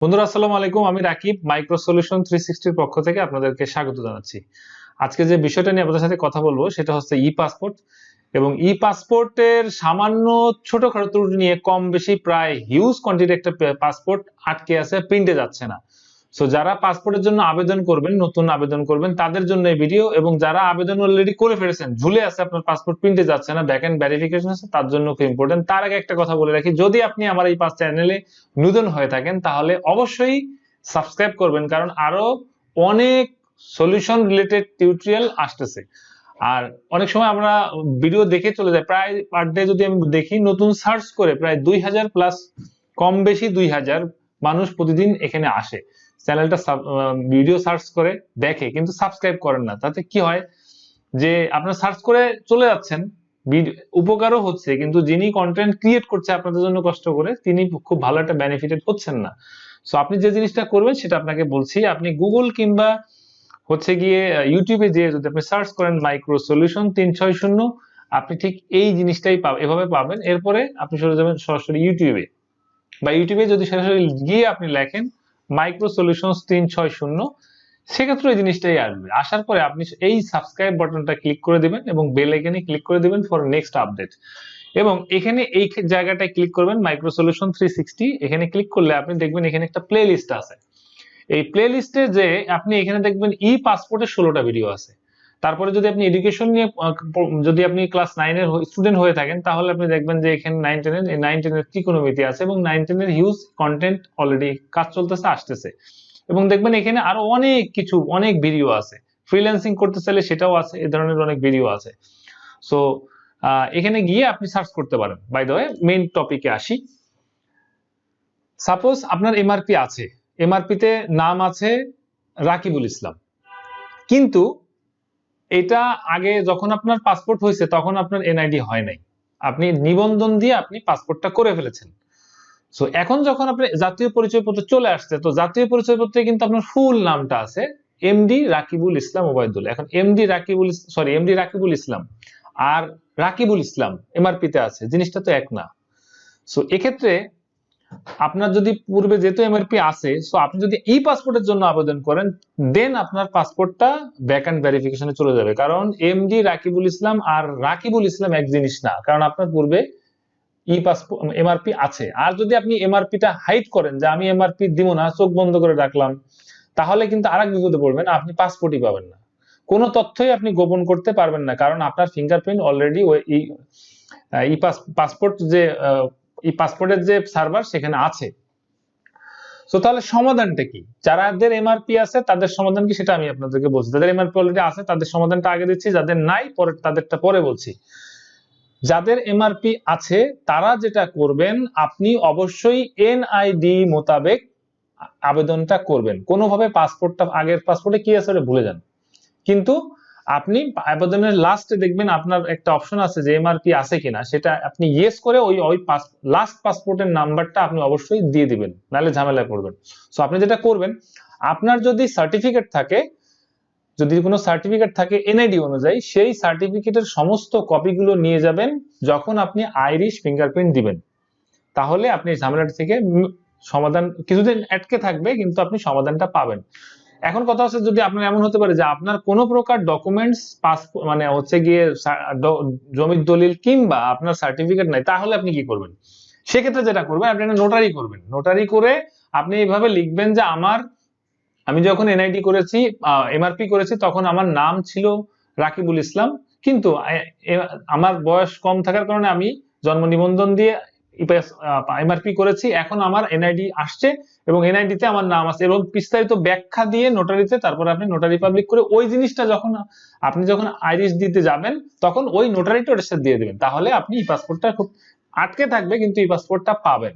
বন্ধুরা আসসালামু আলাইকুম, আমি রাকিব মাইক্রো সলিউশন 360 এর পক্ষ থেকে আপনাদেরকে স্বাগত জানাচ্ছি। আজকে যে বিষয়টা নিয়ে আপনাদের সাথে কথা বলবো সেটা হচ্ছে ই পাসপোর্ট এবং ই পাসপোর্টের সামান্য ছোটখাটো ত্রুটি নিয়ে কম বেশি প্রায় হিউজ কোয়ান্টিটি একটা পাসপোর্ট আটকে আছে, প্রিন্টে যাচ্ছে না। সো যারা পাসপোর্টের জন্য আবেদন করবেন, নতুন আবেদন করবেন, তাদের জন্য এই ভিডিও। এবং যারা আবেদন অলরেডি করে ফেলেছেন, ঝুলে আছে, আপনার পাসপোর্ট প্রিন্টে যাচ্ছে না, ব্যাক এন্ড ভেরিফিকেশন আছে, তার জন্য খুব ইম্পর্টেন্ট। তার আগে একটা কথা বলে রাখি, যদি আপনি আমার এই চ্যানেলে নতুন হয়ে থাকেন তাহলে অবশ্যই সাবস্ক্রাইব করবেন, কারণ আরো অনেক সলিউশন রিলেটেড টিউটোরিয়াল আসতেছে। আর অনেক সময় আমরা ভিডিও দেখে চলে যাই, প্রায় পার ডে যদি আমি দেখি, নতুন সার্চ করে প্রায় 2000 প্লাস, কম বেশি 2000 মানুষ প্রতিদিন এখানে আসে, চ্যানেলটা ভিডিও সার্চ করে দেখে, কিন্তু সাবস্ক্রাইব করেন না। তাতে কি হয় যে আপনারা সার্চ করে চলে যাচ্ছেন, উপকারও হচ্ছে, কিন্তু যিনি কন্টেন্ট ক্রিয়েট করছে আপনাদের জন্য কষ্ট করে, তিনি খুব ভালো একটা বেনিফিটেড হচ্ছেন না। সো আপনি যে জিনিসটা করবেন সেটা আপনাকে বলছি, আপনি গুগল কিংবা হচ্ছে গিয়ে ইউটিউবে যে যদি আপনি সার্চ করেন মাইক্রো সলিউশন 360, আপনি ঠিক এই জিনিসটাই এভাবে পাবেন। এরপরে আপনি চলে যাবেন সরাসরি ইউটিউবে, বা ইউটিউবে যদি সরাসরি গিয়ে আপনি লেখেন মাইক্রো সলিউশন 360, সেক্ষেত্রে এই জিনিসটাই আসবে। আসার পরে আপনি এই সাবস্ক্রাইব বাটনটা ক্লিক করে দিবেন এবং বেল আইকনে ক্লিক করে দিবেন ফর নেক্সট আপডেট। এবং এখানে এই জায়গাটায় ক্লিক করবেন মাইক্রো সলিউশন 360, এখানে ক্লিক করলে আপনি দেখবেন এখানে একটা প্লে লিস্ট আছে। এই প্লে লিস্টে যে আপনি এখানে দেখবেন ই পাসপোর্টের 16টা ভিডিও আছে। তারপরে যদি আপনি এডুকেশন নিয়ে, যদি আপনি ক্লাস 9 এর স্টুডেন্ট হয়ে থাকেন, তাহলে আপনি দেখবেন যে এখানে 9-10 এর ত্রিকোণমিতি আছে এবং 9-10 এর হিউজ কন্টেন্ট অলরেডি কাজ চলতেছে, আসতেছে। এবং দেখবেন এখানে আরো অনেক কিছু, অনেক ভিডিও আছে। ফ্রিল্যান্সিং করতে চাইলে সেটাও আছে, এই ধরনের অনেক ভিডিও আছে। সো এখানে গিয়ে আপনি সার্চ করতে পারেন। বাই দ্য ওয়ে, মেইন টপিকে আসি। সাপোজ আপনার এমআরপি আছে, এমআরপিতে নাম আছে রাকিবুল ইসলাম, কিন্তু এটা আগে যখন আপনার পাসপোর্ট হয়েছে তখন আপনার এনআইডি হয় নাই, আপনি নিবন্ধন দিয়ে আপনি পাসপোর্টটা করে ফেলেছেন। সো এখন যখন আপনি জাতীয় পরিচয়পত্র চলে আসছে, তো জাতীয় পরিচয়পত্রে কিন্তু আপনার ফুল নামটা আছে এমডি রাকিবুল ইসলাম ওবায়দুল। এখন এমডি রাকিবুল ইসলাম আর রাকিবুল ইসলাম এমআরপিতে আছে, জিনিসটা তো এক না। সো এক্ষেত্রে আপনার যদি পূর্বে যেহেতু এমআরপি আছে, সো আপনি যদি ই পাসপোর্টের জন্য আবেদন করেন, দেন আপনার পাসপোর্টটা ব্যাক এন্ড ভেরিফিকেশনে চলে যাবে, কারণ এমডি রাকিবুল ইসলাম আর রাকিবুল ইসলাম এক জিনিস না, কারণ আপনার পূর্বে ই পাসপোর্ট এমআরপি আছে। আর যদি আপনি এমআরপিটা হাইড করেন যে আমি এমআরপি দিব না, চোখ বন্ধ করে রাখলাম, তাহলে কিন্তু আরেক বিপদে পড়বেন, আপনি পাসপোর্টই পাবেন না, কোনো তথ্যই আপনি গোপন করতে পারবেন না, কারণ আপনার ফিঙ্গারপ্রিন্ট অলরেডি ওই পাসপোর্ট যে এই পাসপোর্টের যে সার্ভার সেখানে আছে। তো তাহলে সমাধানটা কি? যাদের এমআরপি আছে তাদের সমাধান কি সেটা আমি আপনাদেরকে বলছি। যাদের এমআরপি অলরেডি আছে তাদের সমাধানটা আগে দিচ্ছি, যাদের নাই পরে তাদেরটা পরে বলছি। যাদের এমআরপি আছে তারা যেটা করবেন, আপনি অবশ্যই এনআইডি মোতাবেক আবেদনটা করবেন। কোনোভাবে পাসপোর্টটা, আগের পাসপোর্টে কি আছে ওটা ভুলে যান। কিন্তু আপনি আবেদনের লাস্টে দেখবেন আপনার একটা অপশন আছে যে এমআরপি আছে কিনা, সেটা আপনি ইয়েস করে ওই লাস্ট পাসপোর্টের নাম্বারটা আপনি অবশ্যই দিয়ে দিবেন, নাহলে ঝামেলায় পড়বেন। সো আপনি যেটা করবেন, আপনার যদি সার্টিফিকেট থাকে, যদি কোনো সার্টিফিকেট থাকে এনআইডি অনুযায়ী, সেই সার্টিফিকেটের সমস্ত কপিগুলো নিয়ে যাবেন যখন আপনি আইরিশ ফিঙ্গারপ্রিন্ট দিবেন। তাহলে আপনি ঝামেলাটা থেকে সমাধান, কিছুদিন আটকে থাকবে কিন্তু আপনি সমাধানটা পাবেন। এখন কথা হচ্ছে, যদি আপনার এমন হতে পারে যে আপনার কোনো প্রকার ডকুমেন্টস, মানে হচ্ছে গিয়ে জমির দলিল কিংবা আপনার সার্টিফিকেট নাই, তাহলে আপনি কি করবেন? সেক্ষেত্রে যেটা করবেন, আপনি নোটারি করবেন। নোটারি করে আপনি এইভাবে লিখবেন যে আমি যখন এনআইডি করেছি, এমআরপি করেছি, তখন আমার নাম ছিল রাকিবুল ইসলাম, কিন্তু আমার বয়স কম থাকার কারণে আমি জন্ম নিবন্ধন দিয়ে এমআরপি করেছি, এখন আমার এনআইডি আসছে এবং এনআইডিতে আমার নাম আছে, এবং বিস্তারিত ব্যাখ্যা দিয়ে নোটারিতে, তারপর আপনি নোটারি পাবলিক করে ওই জিনিসটা যখন আপনি আইরিশ দিতে যাবেন তখন ওই নোটারিটা ওটার সাথে দিয়ে দেবেন, তাহলে আপনি ই পাসপোর্টটা খুব আটকে থাকবে কিন্তু ই পাসপোর্টটা পাবেন।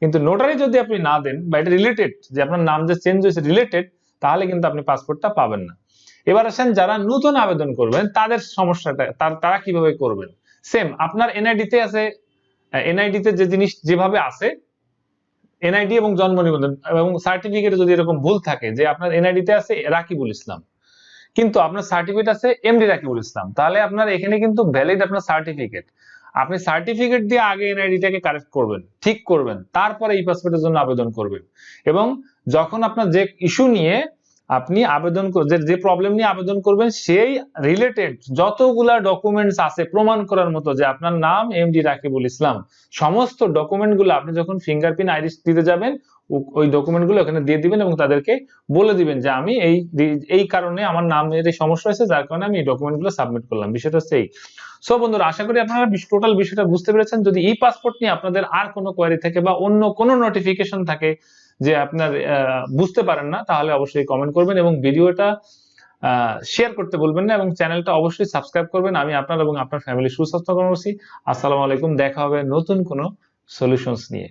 কিন্তু নোটারি যদি আপনি না দেন, বা এটা রিলেটেড, যে আপনার নাম যে চেঞ্জ হয়েছে রিলেটেড, তাহলে কিন্তু আপনি পাসপোর্টটা পাবেন না। এবার আসেন যারা নতুন আবেদন করবেন তাদের সমস্যাটা, তারা কিভাবে করবেন। সেম আপনার এনআইডিতে আছে, এনআইডিতে যে জিনিস যেভাবে আছে, এনআইডি এবং জন্ম নিবন্ধন এবং সার্টিফিকেটে যদি এরকম ভুল থাকে যে আপনার এনআইডিতে আছে রাকিবুল ইসলাম কিন্তু আপনার সার্টিফিকেট আছে এমডি রাকিবুল ইসলাম, তাহলে আপনার এখানে কিন্তু ভ্যালিড আপনার সার্টিফিকেট। আপনি সার্টিফিকেট দিয়ে আগে এনআইডিটাকে কারেক্ট করবেন, ঠিক করবেন, তারপরে ই পাসপোর্টের জন্য আবেদন করবেন। এবং যখন আপনার যে ইস্যু নিয়ে আপনি আবেদন যে প্রবলেম নিয়ে আবেদন করবেন সেই রিলেটেড যতগুলা ডকুমেন্টস আছে প্রমাণ করার মতো যে আপনার নাম এমডি রাকিবুল ইসলাম, সমস্ত ডকুমেন্টগুলো আপনি যখন ফিঙ্গারপ্রিন্ট আইরিস দিতে যাবেন ওই ডকুমেন্টগুলো ওখানে দিয়ে দিবেন এবং তাদেরকে বলে দিবেন যে আমি এই কারণে আমার নামের এই সমস্যা হয়েছে, যার কারণে আমি এই ডকুমেন্টগুলো সাবমিট করলাম। বিষয়টা হচ্ছে এই। সো বন্ধুরা, আশা করি আপনারা টোটাল বিষয়টা বুঝতে পেরেছেন। যদি ই পাসপোর্ট নিয়ে আপনাদের আর কোনো কোয়ারি থাকে বা অন্য কোনো নোটিফিকেশন থাকে যে আপনার বুঝতে পারেন না, তাহলে অবশ্যই কমেন্ট করবেন এবং ভিডিওটা শেয়ার করতে বলবেন না এবং চ্যানেলটা অবশ্যই সাবস্ক্রাইব করবেন। আমি আপনার এবং আপনার ফ্যামিলি সুস্বাস্থ্য কামনা করছি। আসসালামু আলাইকুম, দেখা হবে নতুন কোনো সলিউশনস নিয়ে।